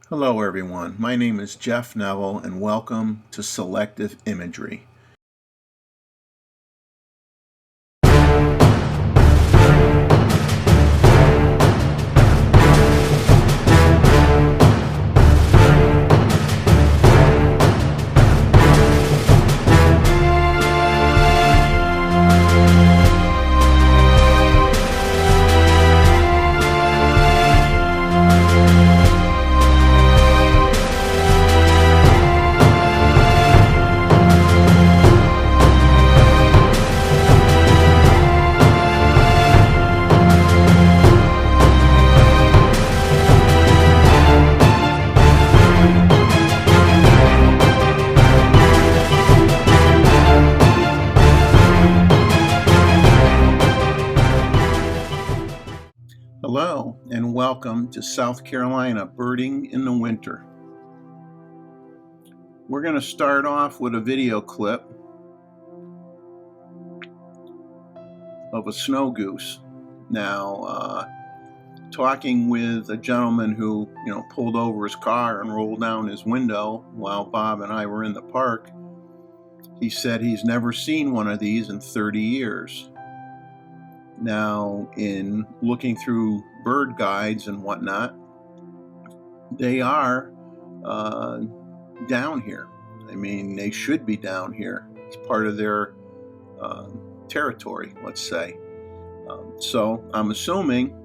Hello everyone, my name is Jeff Neville and welcome to Selective Imagery. Hello and welcome to South Carolina birding in the winter. We're going to start off with a video clip of a snow goose. Now, talking with a gentleman who, pulled over his car and rolled down his window while Bob and I were in the park, he said he's never seen one of these in 30 years. Now, in looking through bird guides and whatnot, they are down here. I mean, they should be down here. It's part of their territory, let's say. So I'm assuming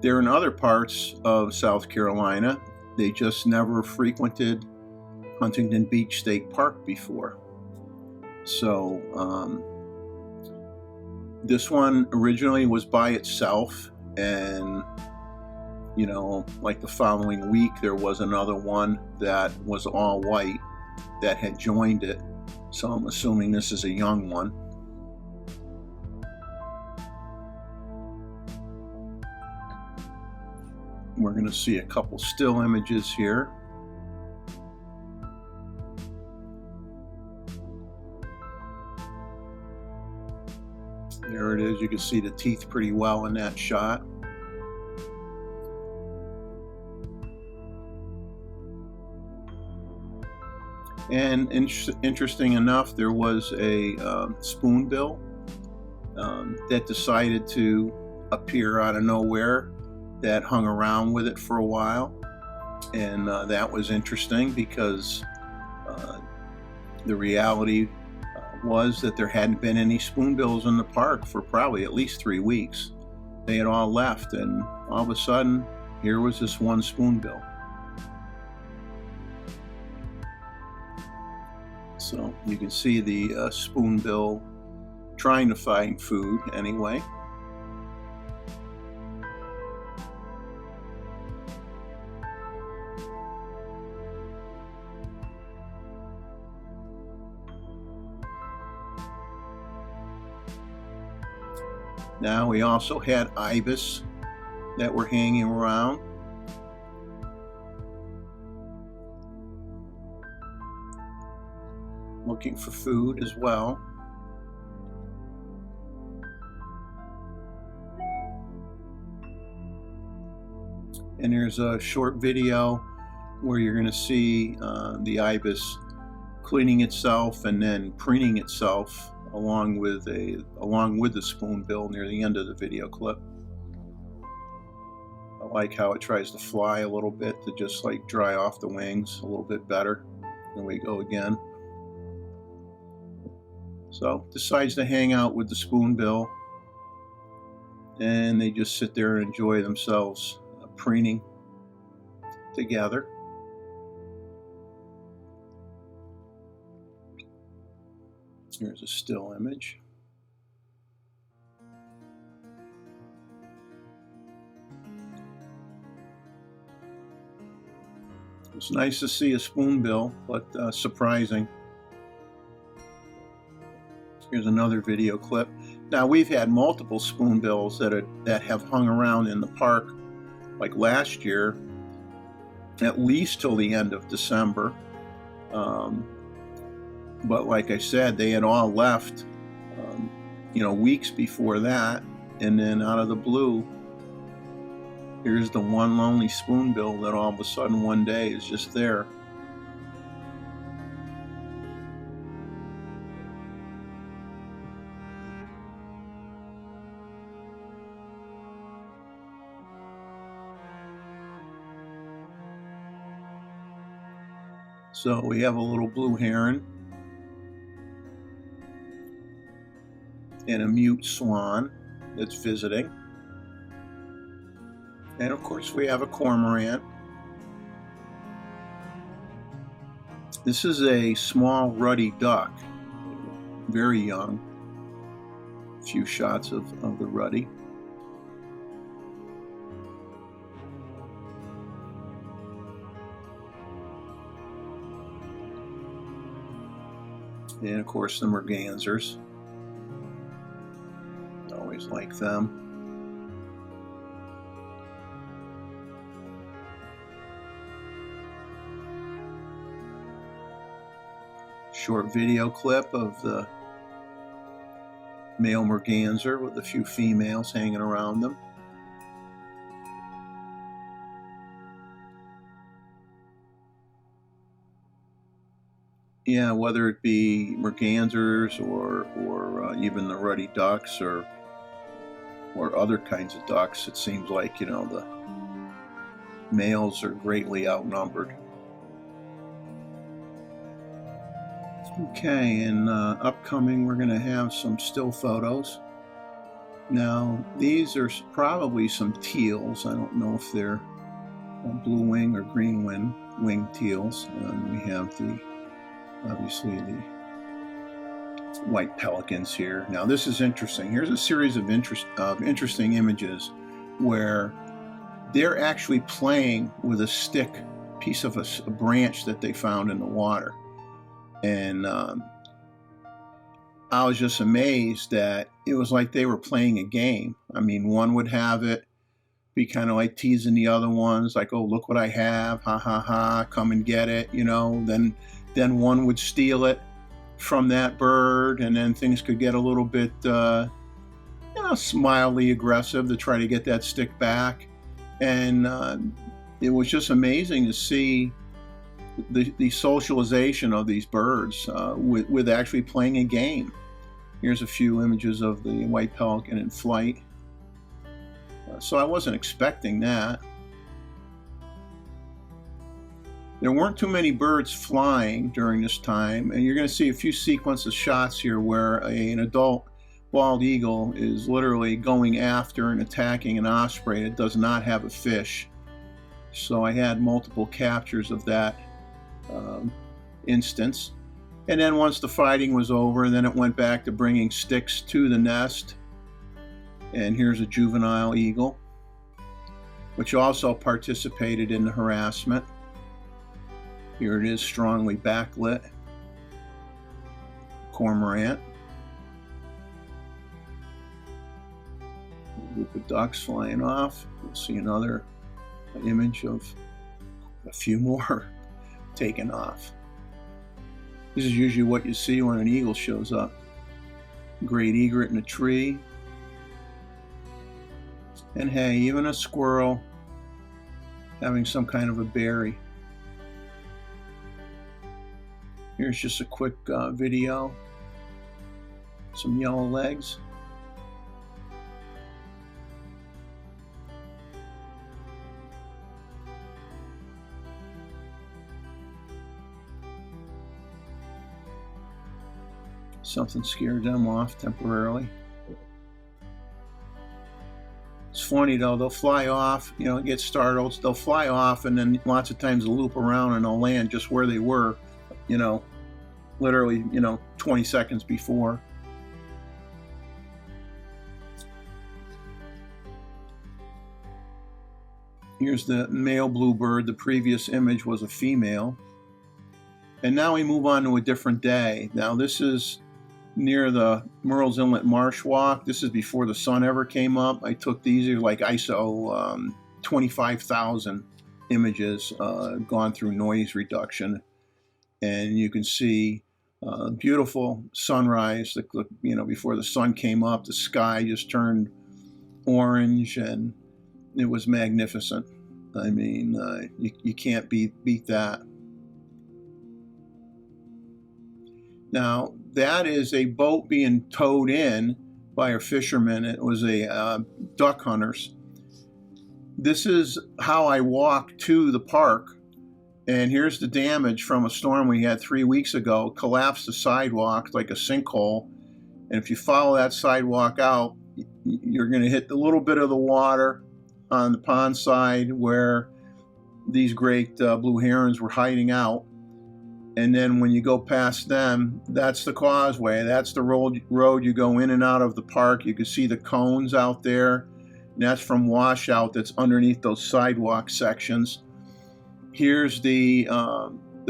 they're in other parts of South Carolina. They just never frequented Huntington Beach State Park before. So this one originally was by itself, and like the following week there was another one that was all white that had joined it. So I'm assuming this is a young one. We're going to see a couple still images here. There it is. You can see the teeth pretty well in that shot. And interesting enough, there was a spoonbill that decided to appear out of nowhere that hung around with it for a while. And that was interesting because the reality was that there hadn't been any spoonbills in the park for probably at least 3 weeks. They had all left, and all of a sudden here was this one spoonbill. So you can see the spoonbill trying to find food anyway. Now we also had Ibis that were hanging around. Looking for food as well. And there's a short video where you're going to see the Ibis cleaning itself and then preening itself along with the spoonbill near the end of the video clip. I like how it tries to fly a little bit to just like dry off the wings a little bit better. There we go again. So decides to hang out with the spoonbill, and they just sit there and enjoy themselves preening together. Here's a still image. It's nice to see a spoonbill, but surprising. Here's another video clip. Now we've had multiple spoonbills that have hung around in the park, like last year, at least till the end of December. But like I said, they had all left, weeks before that, and then out of the blue, Here's the one lonely spoonbill that all of a sudden one day is just there. So we have a little blue heron and a mute swan that's visiting. And of course we have a cormorant. This is a small ruddy duck, very young. A few shots of the ruddy. And of course the Mergansers. Always like them. Short video clip of the male Merganser with a few females hanging around them. Yeah, whether it be Mergansers or even the ruddy ducks or other kinds of ducks, it seems like, you know, the males are greatly outnumbered. Okay, and upcoming we're going to have some still photos. Now, these are probably some teals. I don't know if they're blue wing or green wing teals. And we have obviously the white pelicans here. Now, this is interesting. Here's a series of interesting images where they're actually playing with a stick, piece of a branch that they found in the water. And I was just amazed that it was like they were playing a game. I mean, one would have it, be kind of like teasing the other ones, like, oh, look what I have, ha, ha, ha, come and get it, you know. Then one would steal it from that bird, and then things could get a little bit, mildly aggressive to try to get that stick back. And it was just amazing to see the socialization of these birds with actually playing a game. Here's a few images of the white pelican in flight. So I wasn't expecting that. There weren't too many birds flying during this time, and you're going to see a few sequence of shots here where an adult bald eagle is literally going after and attacking an osprey that does not have a fish. So I had multiple captures of that instance. And then once the fighting was over, then it went back to bringing sticks to the nest. And here's a juvenile eagle, which also participated in the harassment. Here it is, strongly backlit. Cormorant. A group of ducks flying off. You'll see another image of a few more taken off. This is usually what you see when an eagle shows up. Great egret in a tree. And hey, even a squirrel having some kind of a berry. Here's just a quick video. Some yellow legs. Something scared them off temporarily. It's funny though, they'll fly off, you know, get startled, they'll fly off, and then lots of times they'll loop around and they'll land just where they were, you know, literally, 20 seconds before. Here's the male bluebird. The previous image was a female. And now we move on to a different day. Now this is near the Murells Inlet marsh walk. This is before the sun ever came up. I took these, like ISO 25,000 images, gone through noise reduction. And you can see beautiful sunrise. Before the sun came up, the sky just turned orange, and it was magnificent. I mean, you can't beat that. Now, that is a boat being towed in by a fisherman. It was a duck hunters. This is how I walked to the park. And here's the damage from a storm we had 3 weeks ago. Collapsed the sidewalk like a sinkhole. And if you follow that sidewalk out, you're going to hit a little bit of the water on the pond side where these great blue herons were hiding out. And then when you go past them, that's the causeway. That's the road you go in and out of the park. You can see the cones out there. And that's from washout that's underneath those sidewalk sections. Here's the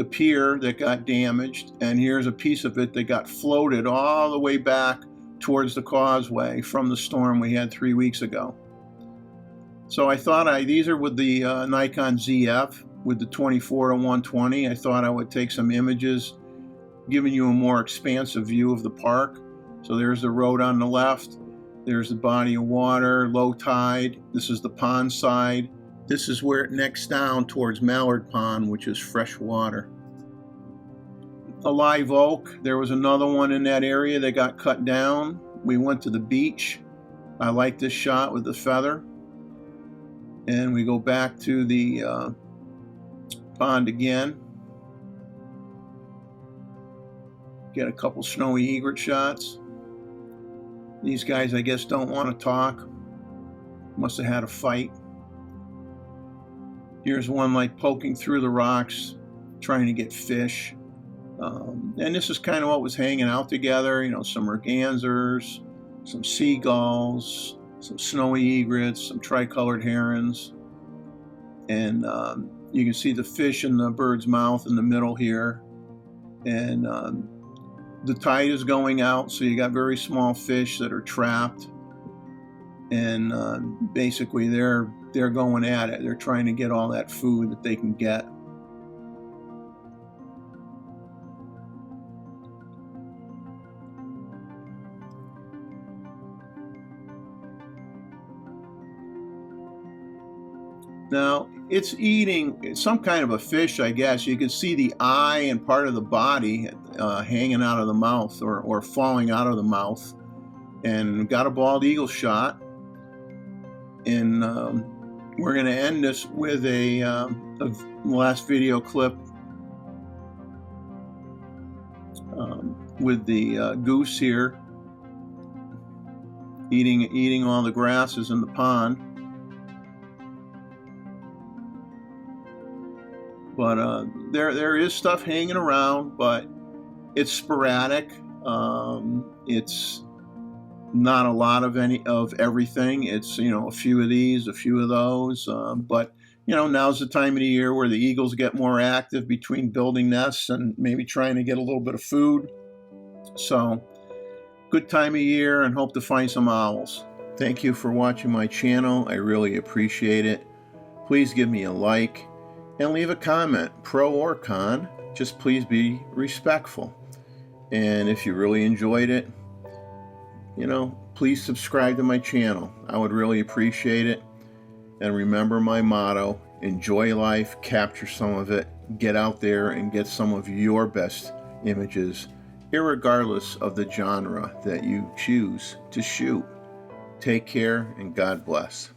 pier that got damaged, and here's a piece of it that got floated all the way back towards the causeway from the storm we had 3 weeks ago. So I thought these are with the Nikon Zf with the 24-120. I thought I would take some images, giving you a more expansive view of the park. So there's the road on the left. There's the body of water, low tide. This is the pond side. This is where it necks down towards Mallard Pond, which is fresh water. A live oak. There was another one in that area that got cut down. We went to the beach. I like this shot with the feather. And we go back to the pond again. Get a couple snowy egret shots. These guys, I guess, don't want to talk. Must have had a fight. Here's one like poking through the rocks, trying to get fish. And this is kind of what was hanging out together. You know, some mergansers, some seagulls, some snowy egrets, some tricolored herons. And you can see the fish in the bird's mouth in the middle here. And the tide is going out, so you got very small fish that are trapped. And basically they're going at it. They're trying to get all that food that they can get. Now, it's eating some kind of a fish, I guess. You can see the eye and part of the body hanging out of the mouth or falling out of the mouth. And got a bald eagle shot. And we're going to end this with a last video clip with the goose here eating all the grasses in the pond. But there is stuff hanging around, but it's sporadic. It's not a lot of everything. It's, you know, a few of these, a few of those. But, you know, now's the time of the year where the eagles get more active between building nests and maybe trying to get a little bit of food. So, good time of year, and hope to find some owls. Thank you for watching my channel. I really appreciate it. Please give me a like and leave a comment, pro or con. Just please be respectful. And if you really enjoyed it, you know, please subscribe to my channel. I would really appreciate it. And remember my motto: enjoy life, capture some of it, get out there and get some of your best images, irregardless of the genre that you choose to shoot. Take care and God bless.